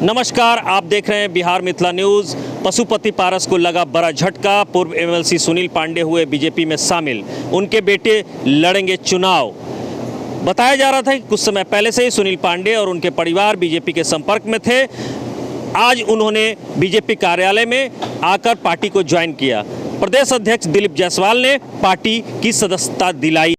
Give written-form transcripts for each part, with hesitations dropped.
नमस्कार, आप देख रहे हैं बिहार मिथिला न्यूज़। पशुपति पारस को लगा बड़ा झटका। पूर्व एमएलसी सुनील पांडे हुए बीजेपी में शामिल। उनके बेटे लड़ेंगे चुनाव। बताया जा रहा था कि कुछ समय पहले से ही सुनील पांडे और उनके परिवार बीजेपी के संपर्क में थे। आज उन्होंने बीजेपी कार्यालय में आकर पार्टी को ज्वाइन किया। प्रदेश अध्यक्ष दिलीप जायसवाल ने पार्टी की सदस्यता दिलाई।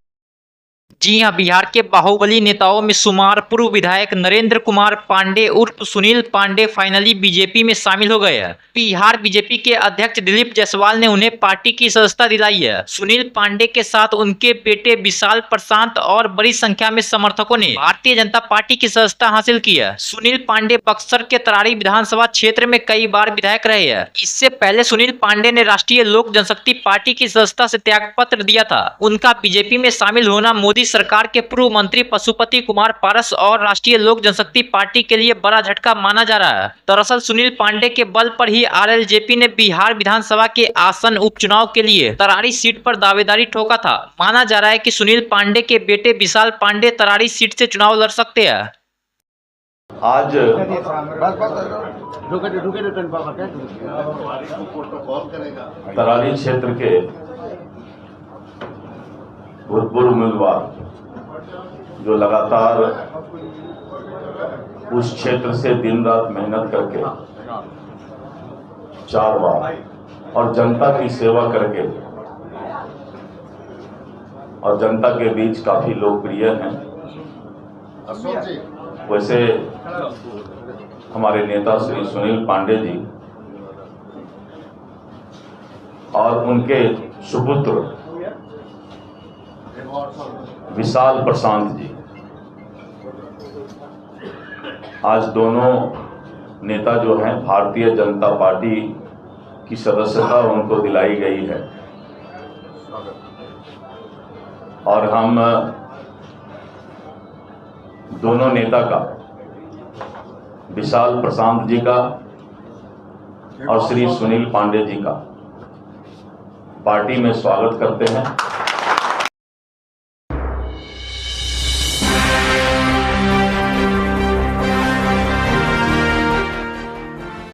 जी हां, बिहार के बाहुबली नेताओं में शुमार पूर्व विधायक नरेंद्र कुमार पांडे उर्फ सुनील पांडे फाइनली बीजेपी में शामिल हो गए हैं। बिहार बीजेपी के अध्यक्ष दिलीप जायसवाल ने उन्हें पार्टी की सदस्यता दिलाई है। सुनील पांडे के साथ उनके बेटे विशाल प्रशांत और बड़ी संख्या में समर्थकों ने भारतीय जनता पार्टी की सदस्यता हासिल की है। सुनील पांडे बक्सर के तरारी विधानसभा क्षेत्र में कई बार विधायक रहे हैं। इससे पहले सुनील पांडे ने राष्ट्रीय लोक जनशक्ति पार्टी की सदस्यता से त्यागपत्र दिया था। उनका बीजेपी में शामिल होना मोदी सरकार के पूर्व मंत्री पशुपति कुमार पारस और राष्ट्रीय लोक जनशक्ति पार्टी के लिए बड़ा झटका माना जा रहा है। दरअसल सुनील पांडे के बल पर ही आरएलजेपी ने बिहार विधानसभा के आसन उपचुनाव के लिए तरारी सीट पर दावेदारी ठोका था। माना जा रहा है कि सुनील पांडे के बेटे विशाल पांडे तरारी सीट से चुनाव लड़ सकते हैं। आज तरारी क्षेत्र के भूतपूर्व उम्मीदवार जो लगातार उस क्षेत्र से दिन रात मेहनत करके 4 बार और जनता की सेवा करके और जनता के बीच काफी लोकप्रिय हैं। वैसे हमारे नेता श्री सुनील पांडे जी और उनके सुपुत्र विशाल प्रशांत जी, आज दोनों नेता जो हैं भारतीय जनता पार्टी की सदस्यता उनको दिलाई गई है और हम दोनों नेता का, विशाल प्रशांत जी का और श्री सुनील पांडे जी का पार्टी में स्वागत करते हैं।